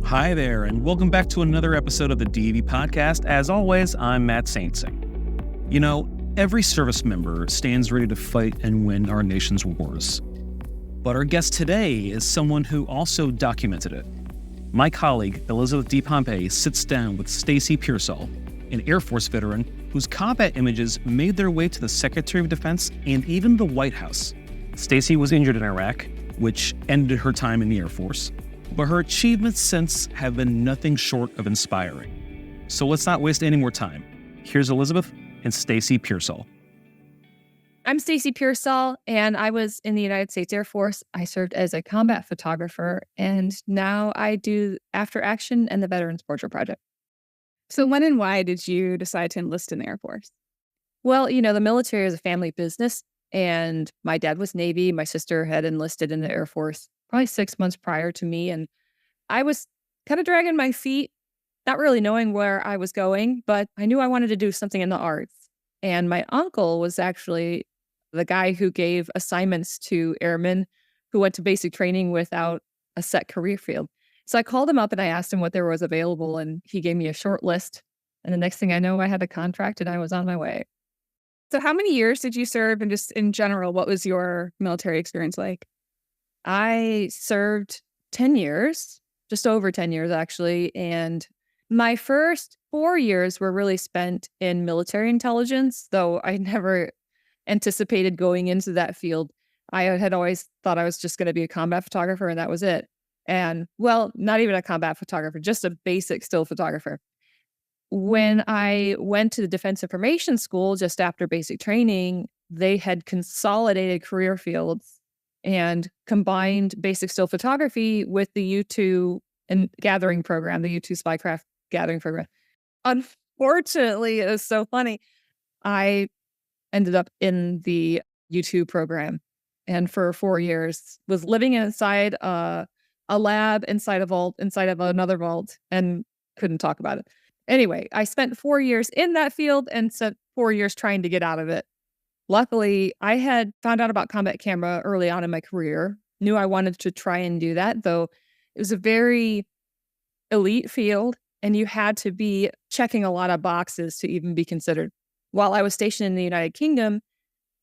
Hi there, and welcome back to another episode of the DAV podcast. As always, I'm Matt Saintsing. You know, every service member stands ready to fight and win our nation's wars. But our guest today is someone who also documented it. My colleague, Elizabeth DePompei, sits down with Stacy Pearsall, an Air Force veteran whose combat images made their way to the Secretary of Defense and even the White House. Stacy was injured in Iraq, which ended her time in the Air Force. But her achievements since have been nothing short of inspiring. So let's not waste any more time. Here's Elizabeth and Stacy Pearsall. I'm Stacy Pearsall, and I was in the United States Air Force. I served as a combat photographer, and now I do After Action and the Veterans Portrait Project. So when and why did you decide to enlist in the Air Force? Well, the military is a family business, and my dad was Navy. My sister had enlisted in the Air Force probably 6 months prior to me. And I was kind of dragging my feet, not really knowing where I was going, but I knew I wanted to do something in the arts. And my uncle was actually the guy who gave assignments to airmen who went to basic training without a set career field. So I called him up and I asked him what there was available, and he gave me a short list. And the next thing I know, I had a contract and I was on my way. So how many years did you serve? And just in general, what was your military experience like? I served 10 years, just over 10 years, actually. And my first 4 years were really spent in military intelligence, though I never anticipated going into that field. I had always thought I was just going to be a combat photographer, and that was it. And, well, not even a combat photographer, just a basic still photographer. When I went to the Defense Information School just after basic training, they had consolidated career fields and combined basic still photography with the U2 and gathering program, the U2 spycraft gathering program. Unfortunately, it was so funny. I ended up in the U2 program, and for 4 years was living inside a lab, inside a vault, inside of another vault, and couldn't talk about it. Anyway, I spent 4 years in that field and spent 4 years trying to get out of it. Luckily, I had found out about combat camera early on in my career, knew I wanted to try and do that, though it was a very elite field, and you had to be checking a lot of boxes to even be considered. While I was stationed in the United Kingdom,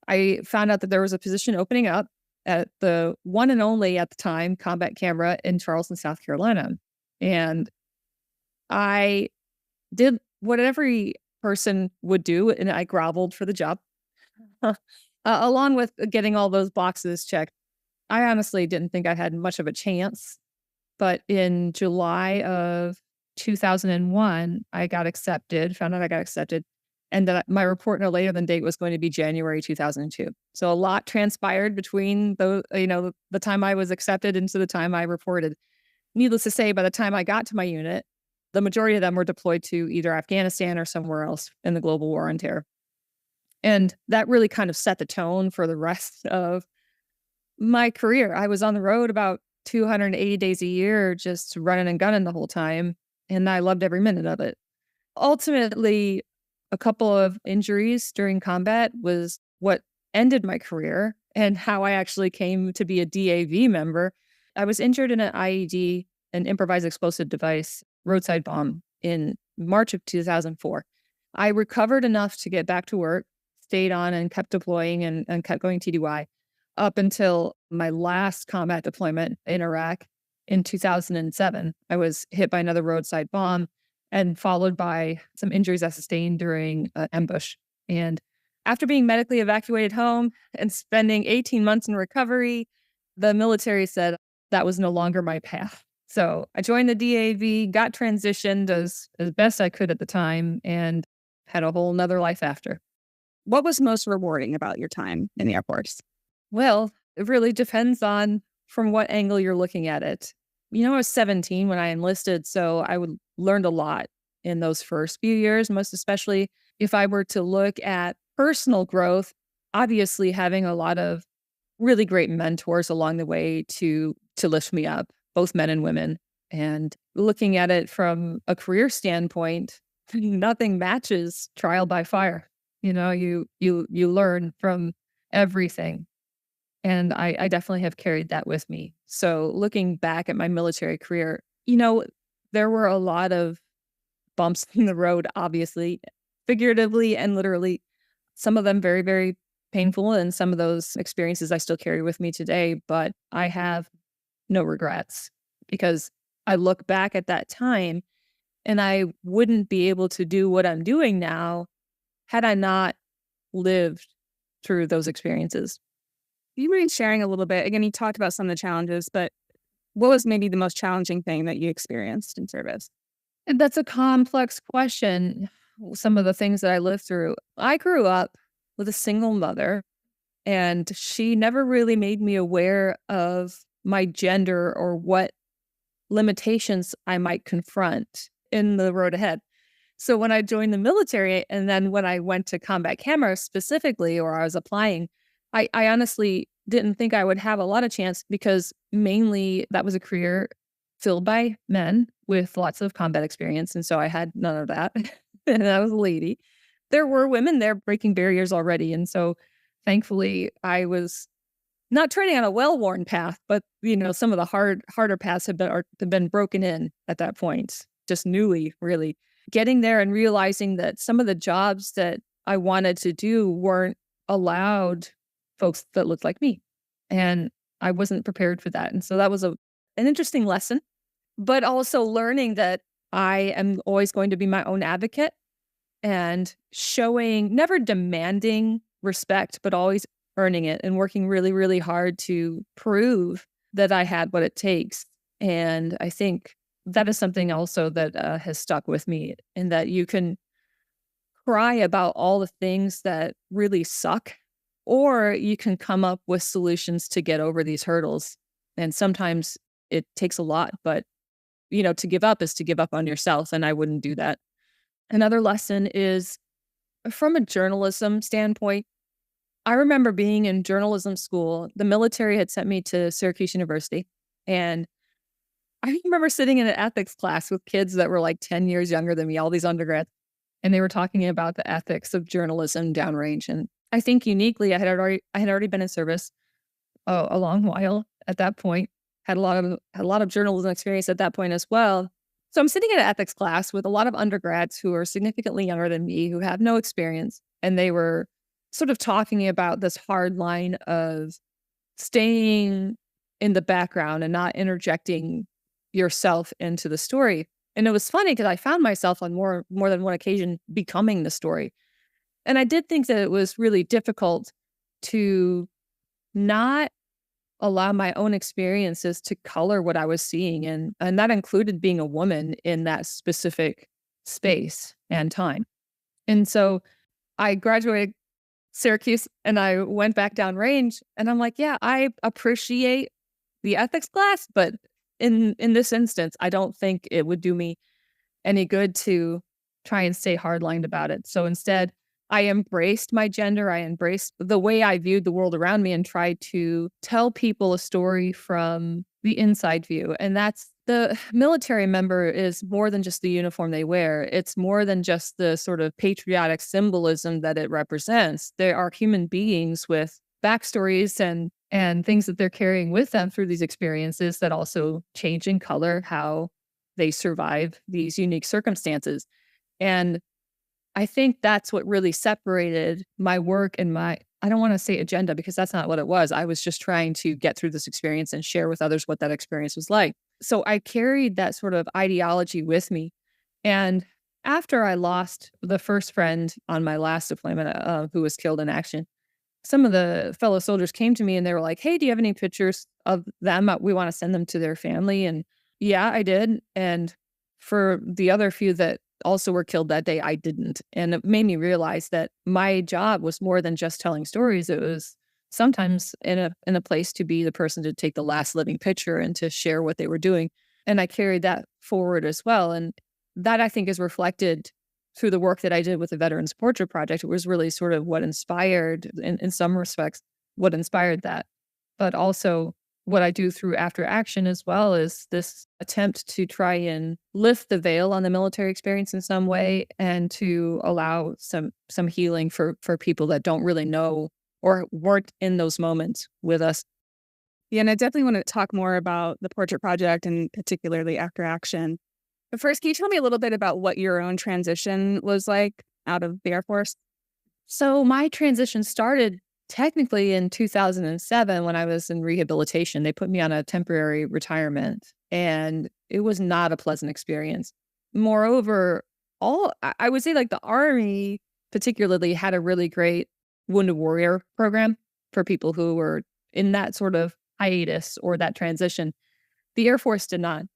I found out that there was a position opening up at the one and only at the time combat camera in Charleston, South Carolina. And I did what every person would do, and I groveled for the job. Along with getting all those boxes checked. I honestly didn't think I had much of a chance, but in July of 2001, I got accepted, found out I got accepted, and that my report no later than date was going to be January 2002. So a lot transpired between the time I was accepted and to the time I reported. Needless to say, by the time I got to my unit, the majority of them were deployed to either Afghanistan or somewhere else in the global war on terror. And that really kind of set the tone for the rest of my career. I was on the road about 280 days a year, just running and gunning the whole time. And I loved every minute of it. Ultimately, a couple of injuries during combat was what ended my career and how I actually came to be a DAV member. I was injured in an IED, an improvised explosive device, roadside bomb in March of 2004. I recovered enough to get back to work, stayed on and kept deploying and kept going TDY up until my last combat deployment in Iraq in 2007. I was hit by another roadside bomb and followed by some injuries I sustained during an ambush. And after being medically evacuated home and spending 18 months in recovery, the military said that was no longer my path. So I joined the DAV, got transitioned as best I could at the time, and had a whole nother life after. What was most rewarding about your time in the Air Force? Well, it really depends on from what angle you're looking at it. I was 17 when I enlisted, so I learned a lot in those first few years, most especially if I were to look at personal growth, obviously having a lot of really great mentors along the way to lift me up, both men and women. And looking at it from a career standpoint, nothing matches trial by fire. You learn from everything. And I definitely have carried that with me. So looking back at my military career, there were a lot of bumps in the road, obviously, figuratively and literally. Some of them very, very painful, and some of those experiences I still carry with me today, but I have no regrets because I look back at that time and I wouldn't be able to do what I'm doing now had I not lived through those experiences. Do you mind sharing a little bit? Again, you talked about some of the challenges, but what was maybe the most challenging thing that you experienced in service? And that's a complex question. Some of the things that I lived through. I grew up with a single mother, and she never really made me aware of my gender or what limitations I might confront in the road ahead. So when I joined the military and then when I went to combat camera specifically, or I was applying, I honestly didn't think I would have a lot of chance because mainly that was a career filled by men with lots of combat experience. And so I had none of that. And I was a lady. There were women there breaking barriers already. And so thankfully I was not treading on a well-worn path, but some of the harder paths have been broken in at that point, just newly, really. Getting there and realizing that some of the jobs that I wanted to do weren't allowed folks that looked like me. And I wasn't prepared for that. And so that was an interesting lesson, but also learning that I am always going to be my own advocate and showing, never demanding respect, but always earning it and working really, really hard to prove that I had what it takes. And I think that is something also that has stuck with me, in that you can cry about all the things that really suck, or you can come up with solutions to get over these hurdles. And sometimes it takes a lot, but to give up is to give up on yourself, and I wouldn't do that. Another lesson is from a journalism standpoint. I remember being in journalism school. The military had sent me to Syracuse University, and I remember sitting in an ethics class with kids that were like 10 years younger than me, all these undergrads, and they were talking about the ethics of journalism downrange. And I think uniquely, I had already been in service a long while at that point. Had a lot of journalism experience at that point as well. So I'm sitting in an ethics class with a lot of undergrads who are significantly younger than me, who have no experience, and they were sort of talking about this hard line of staying in the background and not interjecting yourself into the story. And it was funny because I found myself on more than one occasion becoming the story. And I did think that it was really difficult to not allow my own experiences to color what I was seeing. And that included being a woman in that specific space and time. And so I graduated Syracuse and I went back downrange, and I'm like, yeah, I appreciate the ethics class, but in this instance, I don't think it would do me any good to try and stay hardlined about it. So instead, I embraced my gender. I embraced the way I viewed the world around me and tried to tell people a story from the inside view. And that's, the military member is more than just the uniform they wear. It's more than just the sort of patriotic symbolism that it represents. They are human beings with backstories and things that they're carrying with them through these experiences that also change in color how they survive these unique circumstances. And I think that's what really separated my work and I don't want to say agenda, because that's not what it was. I was just trying to get through this experience and share with others what that experience was like. So I carried that sort of ideology with me. And after I lost the first friend on my last deployment who was killed in action, some of the fellow soldiers came to me and they were like, hey, do you have any pictures of them? We want to send them to their family. And yeah, I did. And for the other few that also were killed that day, I didn't. And it made me realize that my job was more than just telling stories. It was sometimes in a place to be the person to take the last living picture and to share what they were doing. And I carried that forward as well. And that, I think, is reflected through the work that I did with the Veterans Portrait Project. It was really sort of what inspired, in some respects, what inspired that. But also what I do through After Action as well is this attempt to try and lift the veil on the military experience in some way, and to allow some healing for people that don't really know or weren't in those moments with us. Yeah, and I definitely want to talk more about the Portrait Project and particularly After Action. But first, can you tell me a little bit about what your own transition was like out of the Air Force? So my transition started technically in 2007 when I was in rehabilitation. They put me on a temporary retirement, and it was not a pleasant experience. Moreover, I would say like the Army particularly had a really great wounded warrior program for people who were in that sort of hiatus or that transition. The Air Force did not.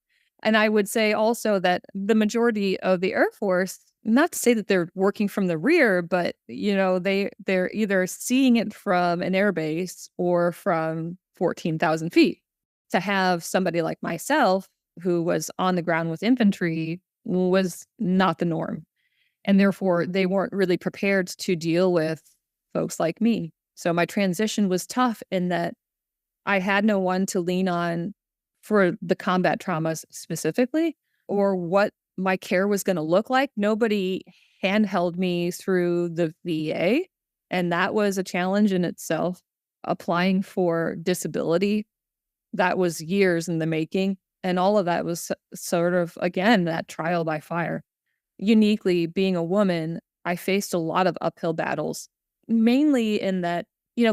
And I would say also that the majority of the Air Force, not to say that they're working from the rear, but they're either seeing it from an air base or from 14,000 feet. To have somebody like myself who was on the ground with infantry was not the norm. And therefore, they weren't really prepared to deal with folks like me. So my transition was tough in that I had no one to lean on for the combat traumas specifically, or what my care was going to look like. Nobody handheld me through the VA, and that was a challenge in itself. Applying for disability, that was years in the making, and all of that was sort of, again, that trial by fire. Uniquely, being a woman, I faced a lot of uphill battles, mainly in that,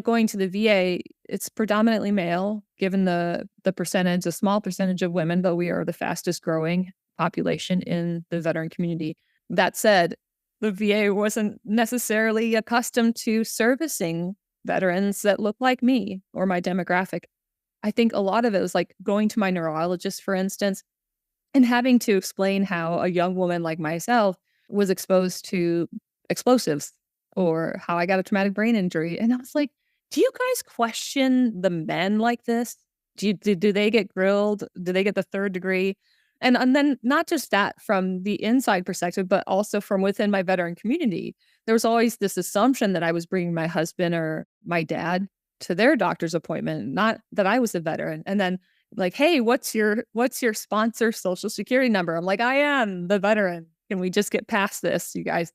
going to the VA, it's predominantly male, given the percentage, a small percentage of women, though we are the fastest growing population in the veteran community. That said, the VA wasn't necessarily accustomed to servicing veterans that look like me or my demographic. I think a lot of it was like going to my neurologist, for instance, and having to explain how a young woman like myself was exposed to explosives or how I got a traumatic brain injury. And I was like, do you guys question the men like this? Do they get grilled? Do they get the third degree? And then not just that from the inside perspective, but also from within my veteran community. There was always this assumption that I was bringing my husband or my dad to their doctor's appointment, not that I was a veteran. And then like, hey, what's your sponsor social security number? I'm like, I am the veteran. Can we just get past this, you guys?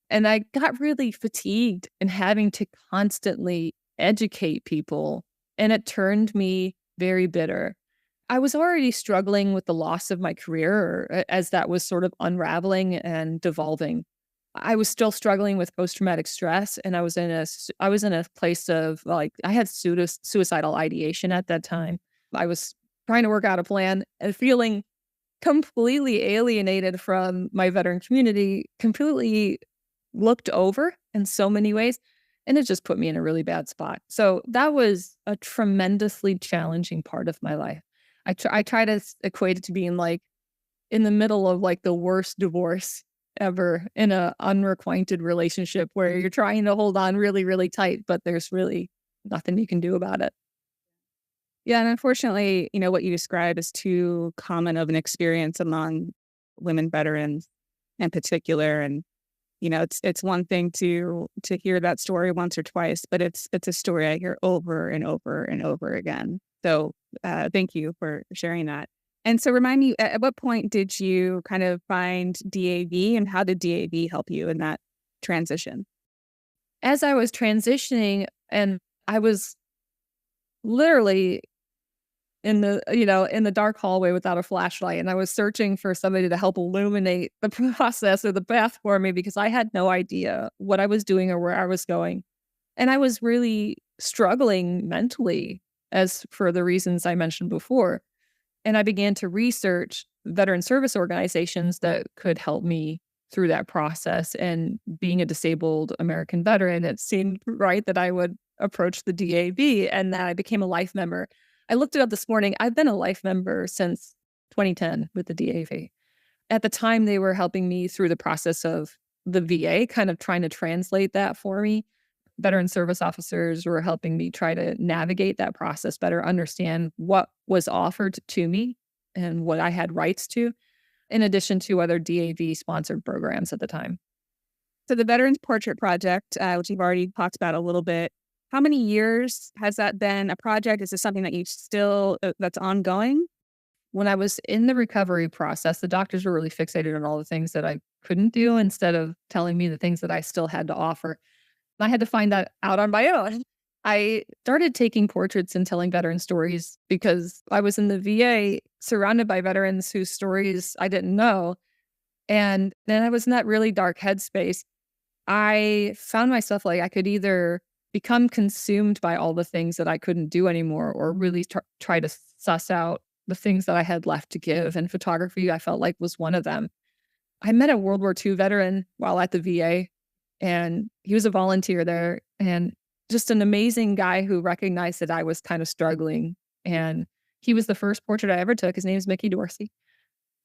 And I got really fatigued in having to constantly educate people, and it turned me very bitter. I was already struggling with the loss of my career as that was sort of unraveling and devolving. I was still struggling with post-traumatic stress, and I was in a place of like, I had suicidal ideation at that time. I was trying to work out a plan and feeling completely alienated from my veteran community, completely looked over in so many ways. And it just put me in a really bad spot. So that was a tremendously challenging part of my life. I try to equate it to being like in the middle of like the worst divorce ever in a unrequited relationship where you're trying to hold on really, really tight, but there's really nothing you can do about it. Yeah, and unfortunately, what you described is too common of an experience among women veterans in particular. And it's one thing to hear that story once or twice, but it's a story I hear over and over and over again. So thank you for sharing that. And so remind me, at what point did you kind of find DAV, and how did DAV help you in that transition? As I was transitioning, and I was literally in the dark hallway without a flashlight, and I was searching for somebody to help illuminate the process or the path for me because I had no idea what I was doing or where I was going. And I was really struggling mentally, as for the reasons I mentioned before. And I began to research veteran service organizations that could help me through that process. And being a disabled American veteran, it seemed right that I would approach the DAV, and that I became a life member. I looked it up this morning. I've been a life member since 2010 with the DAV. At the time, they were helping me through the process of the VA, kind of trying to translate that for me. Veteran service officers were helping me try to navigate that process better, understand what was offered to me and what I had rights to, in addition to other DAV-sponsored programs at the time. So the Veterans Portrait Project, which you've already talked about a little bit, how many years has that been a project? Is this something that you still, that's ongoing? When I was in the recovery process, the doctors were really fixated on all the things that I couldn't do instead of telling me the things that I still had to offer. I had to find that out on my own. I started taking portraits and telling veteran stories because I was in the VA surrounded by veterans whose stories I didn't know. And then I was in that really dark headspace. I found myself like I could either become consumed by all the things that I couldn't do anymore or really try to suss out the things that I had left to give. And photography, I felt like was one of them. I met a World War II veteran while at the VA, and he was a volunteer there and just an amazing guy who recognized that I was kind of struggling. And he was the first portrait I ever took. His name is Mickey Dorsey.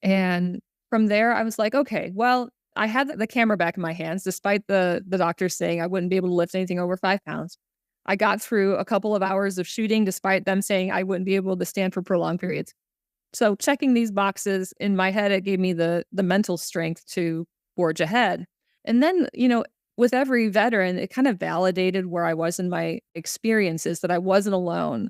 And from there, I was like, okay, well, I had the camera back in my hands, despite the doctors saying I wouldn't be able to lift anything over 5 pounds. I got through a couple of hours of shooting, despite them saying I wouldn't be able to stand for prolonged periods. So checking these boxes in my head, it gave me the mental strength to forge ahead. And then, with every veteran, it kind of validated where I was in my experiences, that I wasn't alone.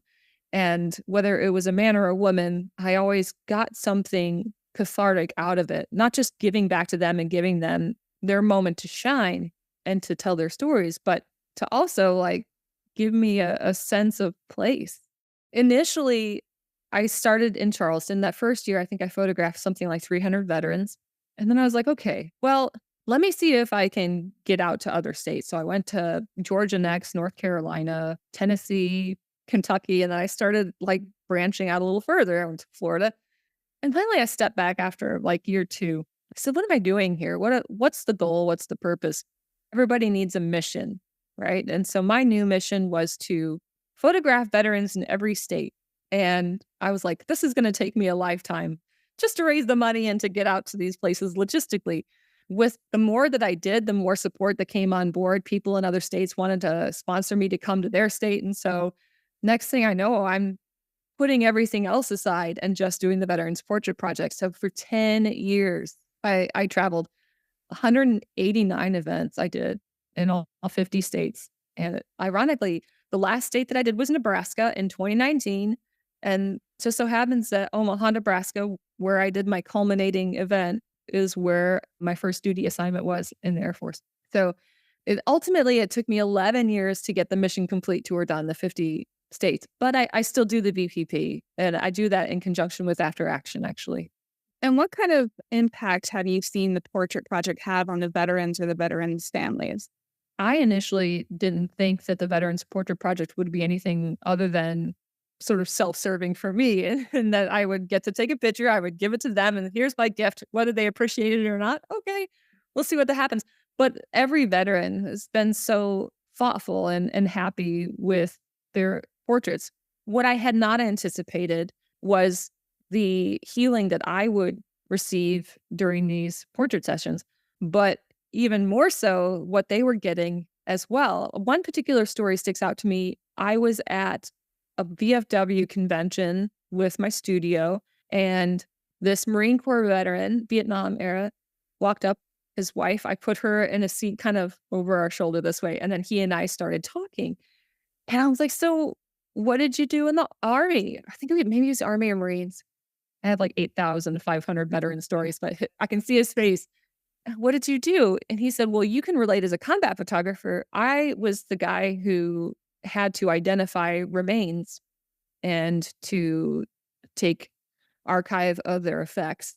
And whether it was a man or a woman, I always got something cathartic out of it, not just giving back to them and giving them their moment to shine and to tell their stories, but to also like give me a sense of place. Initially, I started in Charleston. That first year, I think I photographed something like 300 veterans. And then I was like, okay, well, let me see if I can get out to other states. So I went to Georgia next, North Carolina, Tennessee, Kentucky, and then I started like branching out a little further. I went to Florida. And finally, I stepped back after like year 2. I said, what am I doing here? What's the goal? What's the purpose? Everybody needs a mission, right? And so my new mission was to photograph veterans in every state. And I was like, this is going to take me a lifetime just to raise the money and to get out to these places logistically. With the more that I did, the more support that came on board. People in other states wanted to sponsor me to come to their state. And so next thing I know, I'm putting everything else aside and just doing the Veterans Portrait Project. So for 10 years, I traveled 189 events I did in all 50 states. And ironically, the last state that I did was Nebraska in 2019. And just so happens that Omaha, Nebraska, where I did my culminating event, is where my first duty assignment was in the Air Force. So ultimately, it took me 11 years to get the Mission Complete tour done, the 50 states. But I still do the VPP, and I do that in conjunction with After Action, actually. And what kind of impact have you seen the Portrait Project have on the veterans or the veterans' families? I initially didn't think that the Veterans Portrait Project would be anything other than sort of self-serving for me, and that I would get to take a picture, I would give it to them, and here's my gift, whether they appreciate it or not. Okay, we'll see what happens. But every veteran has been so thoughtful and happy with their portraits. What I had not anticipated was the healing that I would receive during these portrait sessions, but even more so what they were getting as well. One particular story sticks out to me. I was at a VFW convention with my studio, and this Marine Corps veteran, Vietnam era, walked up, his wife. I put her in a seat kind of over our shoulder this way, and then he and I started talking. And I was like, so what did you do in the Army? I think maybe it was Army or Marines. I have like 8,500 veteran stories, but I can see his face. What did you do? And he said, well, you can relate as a combat photographer. I was the guy who had to identify remains and to take archive of their effects.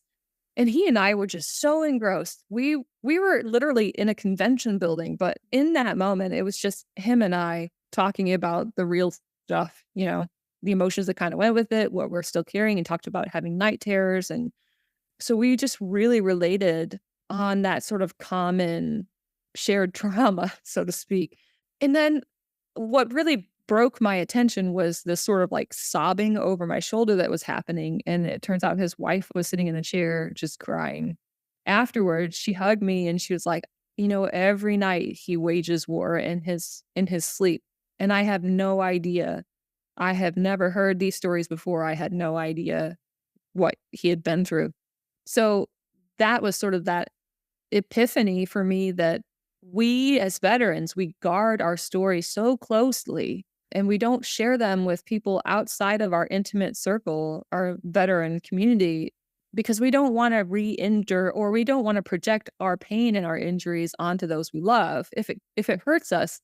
And he and I were just so engrossed. We were literally in a convention building, but in that moment, it was just him and I talking about the real stuff, the emotions that kind of went with it, what we're still carrying, and talked about having night terrors. And so we just really related on that sort of common shared trauma, so to speak. And then what really broke my attention was this sort of like sobbing over my shoulder that was happening. And it turns out his wife was sitting in the chair just crying. Afterwards, she hugged me and she was like, every night he wages war in his sleep. And I have no idea. I have never heard these stories before. I had no idea what he had been through. So that was sort of that epiphany for me that we as veterans, we guard our stories so closely and we don't share them with people outside of our intimate circle, our veteran community, because we don't want to re-injure or we don't want to project our pain and our injuries onto those we love. If it hurts us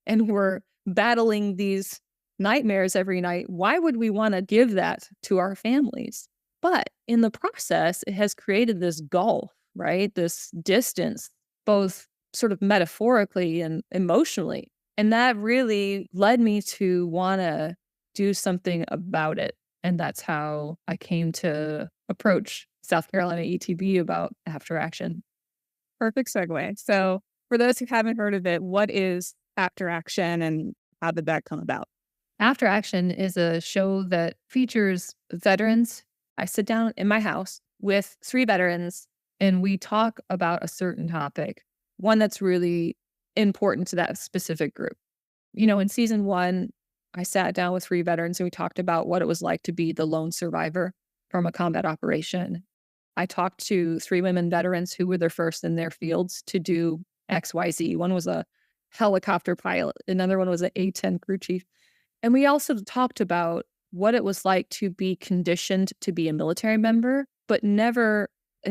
and we're battling these nightmares every night, why would we want to give that to our families? But in the process, it has created this gulf, right? This distance, both sort of metaphorically and emotionally. And that really led me to want to do something about it. And that's how I came to approach South Carolina ETB about After Action. Perfect segue. So for those who haven't heard of it, what is After Action and how did that come about? After Action is a show that features veterans. I sit down in my house with 3 veterans and we talk about a certain topic, one that's really important to that specific group. In season 1, I sat down with 3 veterans and we talked about what it was like to be the lone survivor from a combat operation. I talked to 3 women veterans who were the first in their fields to do XYZ. One was a helicopter pilot, another one was an A-10 crew chief. And we also talked about what it was like to be conditioned to be a military member, but never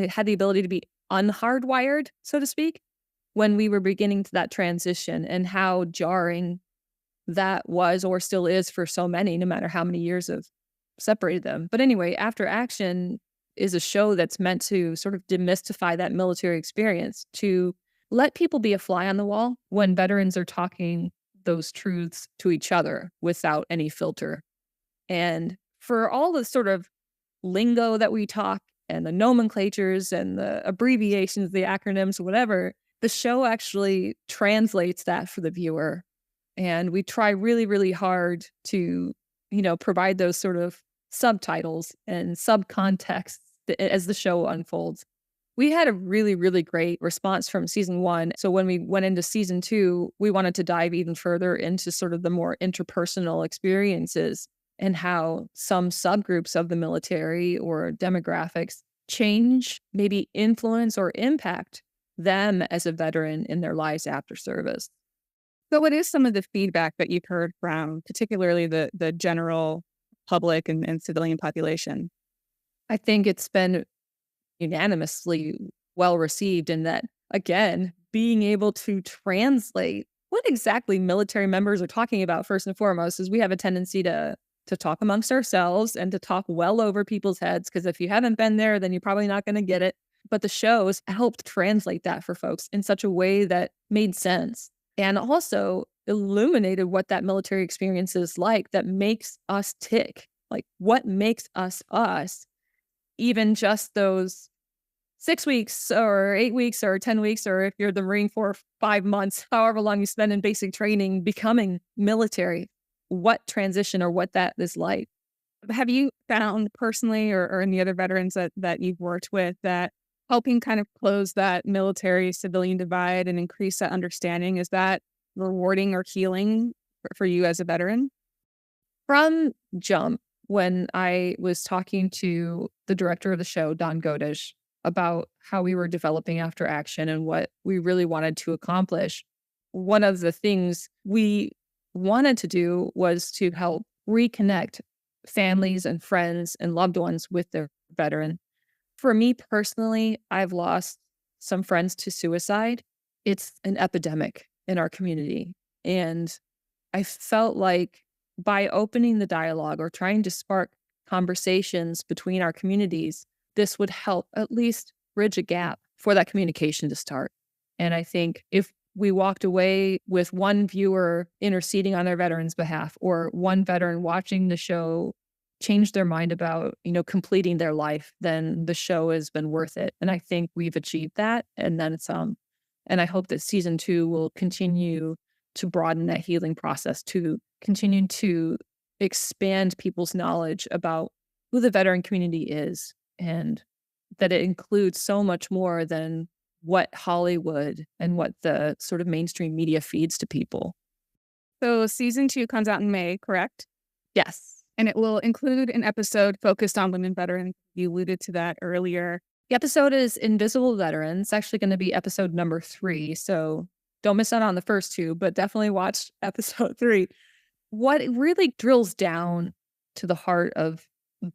had the ability to be unhardwired, so to speak, when we were beginning to that transition, and how jarring that was or still is for so many, no matter how many years have separated them. But anyway, After Action is a show that's meant to sort of demystify that military experience, to let people be a fly on the wall when veterans are talking those truths to each other without any filter. And for all the sort of lingo that we talk and the nomenclatures and the abbreviations, the acronyms, whatever, the show actually translates that for the viewer. And we try really, really hard to, provide those sort of subtitles and subcontext as the show unfolds. We had a really, really great response from season 1. So when we went into season 2, we wanted to dive even further into sort of the more interpersonal experiences and how some subgroups of the military or demographics change, maybe influence or impact them as a veteran in their lives after service. So what is some of the feedback that you've heard from particularly the general public and civilian population? I think it's been unanimously well received in that, again, being able to translate what exactly military members are talking about first and foremost is we have a tendency to talk amongst ourselves and to talk well over people's heads, because if you haven't been there, then you're probably not going to get it. But the shows helped translate that for folks in such a way that made sense and also illuminated what that military experience is like that makes us tick, like what makes us us, even just those 6 weeks or 8 weeks or 10 weeks, or if you're the Marine for 5 months, however long you spend in basic training, becoming military, what transition or what that is like. Have you found personally or any other veterans that you've worked with that helping kind of close that military civilian divide and increase that understanding, is that rewarding or healing for you as a veteran? From jump, when I was talking to the director of the show, Don Godish, about how we were developing After Action and what we really wanted to accomplish, one of the things we wanted to do was to help reconnect families and friends and loved ones with their veteran. For me personally, I've lost some friends to suicide. It's an epidemic in our community. And I felt like by opening the dialogue or trying to spark conversations between our communities, this would help at least bridge a gap for that communication to start. And I think if we walked away with one viewer interceding on their veteran's behalf, or one veteran watching the show change their mind about, completing their life, then the show has been worth it. And I think we've achieved that. And then some. And I hope that season 2 will continue to broaden that healing process, to continue to expand people's knowledge about who the veteran community is, and that it includes so much more than what Hollywood and what the sort of mainstream media feeds to people. So season 2 comes out in May, correct? Yes. And it will include an episode focused on women veterans. You alluded to that earlier. The episode is Invisible Veterans. It's actually going to be episode number 3. So don't miss out on the first 2, but definitely watch episode 3. What really drills down to the heart of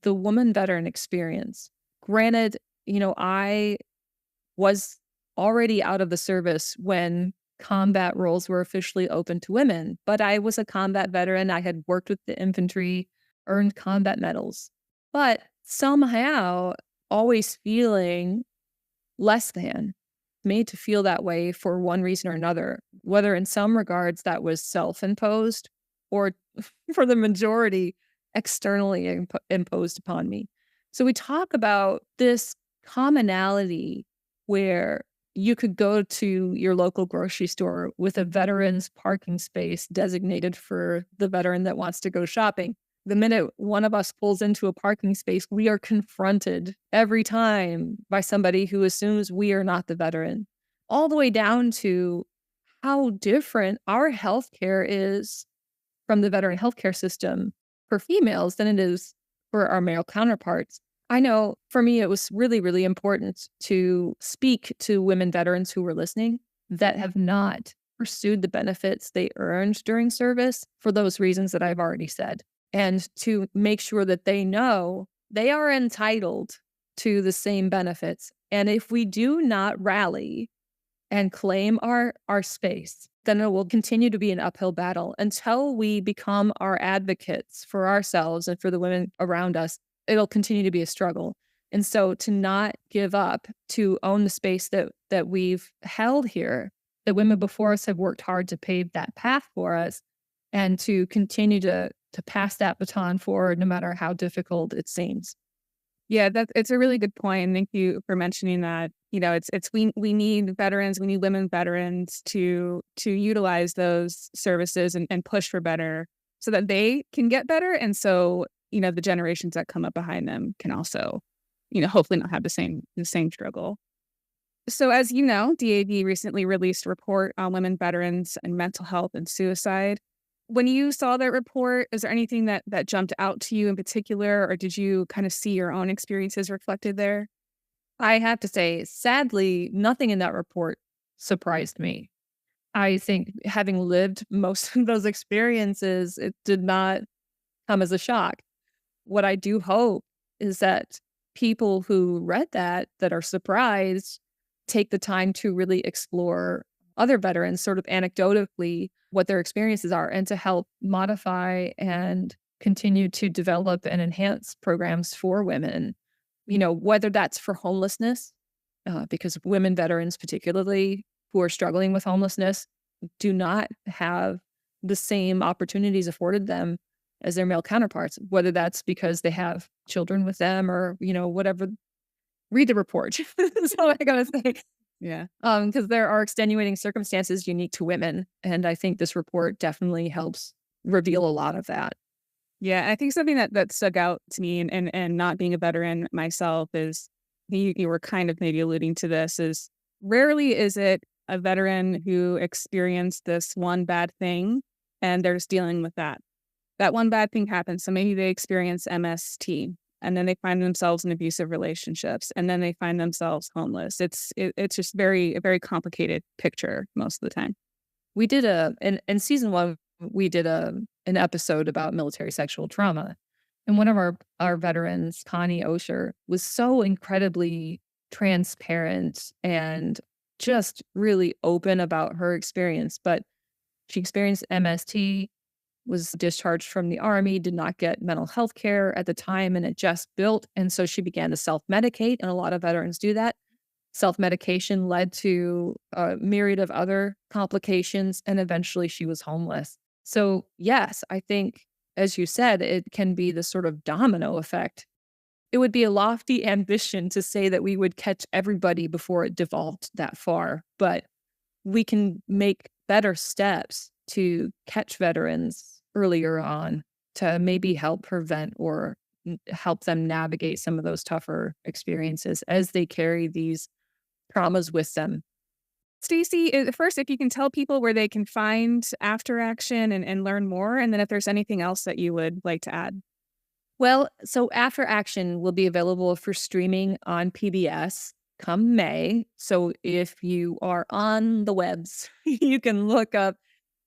the woman veteran experience. Granted, I was already out of the service when combat roles were officially open to women. But I was a combat veteran. I had worked with the infantry, earned combat medals, but somehow always feeling less than, made to feel that way for one reason or another, whether in some regards that was self-imposed or for the majority externally imposed upon me. So we talk about this commonality where you could go to your local grocery store with a veteran's parking space designated for the veteran that wants to go shopping. The minute one of us pulls into a parking space, we are confronted every time by somebody who assumes we are not the veteran, all the way down to how different our healthcare is from the veteran healthcare system for females than it is for our male counterparts. I know for me, it was really, really important to speak to women veterans who were listening that have not pursued the benefits they earned during service for those reasons that I've already said, and to make sure that they know they are entitled to the same benefits. And if we do not rally and claim our space, then it will continue to be an uphill battle until we become our advocates for ourselves and for the women around us. It'll continue to be a struggle. And so to not give up, to own the space that we've held here, that women before us have worked hard to pave that path for us, and to continue to pass that baton forward no matter how difficult it seems. Yeah, it's a really good point. And thank you for mentioning that. We need veterans, we need women veterans to utilize those services and push for better so that they can get better. And so, the generations that come up behind them can also, hopefully not have the same struggle. So as you know, DAV recently released a report on women veterans and mental health and suicide. When you saw that report, is there anything that jumped out to you in particular, or did you kind of see your own experiences reflected there? I have to say, sadly, nothing in that report surprised me. I think having lived most of those experiences, it did not come as a shock. What I do hope is that people who read that are surprised, take the time to really explore other veterans, sort of anecdotally, what their experiences are, and to help modify and continue to develop and enhance programs for women, whether that's for homelessness, because women veterans, particularly who are struggling with homelessness, do not have the same opportunities afforded them as their male counterparts, whether that's because they have children with them or, whatever. Read the report. That's all I gotta say. Yeah. Because there are extenuating circumstances unique to women. And I think this report definitely helps reveal a lot of that. Yeah, I think something that stuck out to me and not being a veteran myself is, you were kind of maybe alluding to this, is rarely is it a veteran who experienced this one bad thing and they're just dealing with that. That one bad thing happens. So maybe they experience MST and then they find themselves in abusive relationships and then they find themselves homeless. It's just a very complicated picture most of the time. We did in season 1, we did an episode about military sexual trauma. And one of our veterans, Connie Osher, was so incredibly transparent and just really open about her experience. But she experienced MST, was discharged from the Army, did not get mental health care at the time, and it just built. And so she began to self-medicate, and a lot of veterans do that. Self-medication led to a myriad of other complications, and eventually she was homeless. So yes, I think, as you said, it can be the sort of domino effect. It would be a lofty ambition to say that we would catch everybody before it devolved that far, but we can make better steps to catch veterans earlier on to maybe help prevent or help them navigate some of those tougher experiences as they carry these traumas with them. Stacy, first, if you can tell people where they can find After Action and learn more, and then if there's anything else that you would like to add. Well, so After Action will be available for streaming on PBS come May. So if you are on the webs, you can look up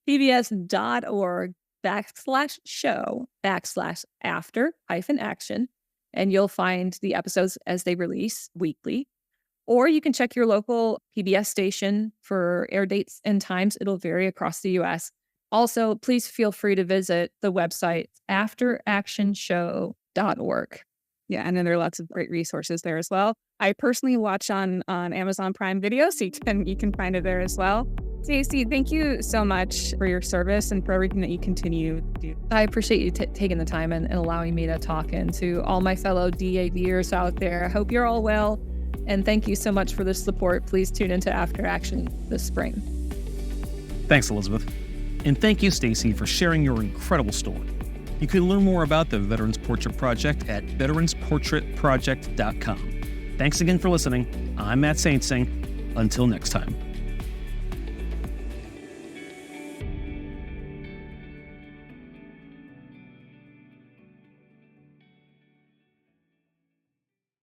pbs.org/show/after-action, and you'll find the episodes as they release weekly. Or you can check your local PBS station for air dates and times. It'll vary across the U.S. Also, please feel free to visit the website afteractionshow.org. Yeah, and then there are lots of great resources there as well. I personally watch on Amazon Prime Video, so you can find it there as well. Stacy, thank you so much for your service and for everything that you continue to do. I appreciate you taking the time and allowing me to talk, and to all my fellow DAVers out there. I hope you're all well, and thank you so much for the support. Please tune into After Action this spring. Thanks, Elizabeth. And thank you, Stacy, for sharing your incredible story. You can learn more about the Veterans Portrait Project at veteransportraitproject.com. Thanks again for listening. I'm Matt Saintsing. Until next time.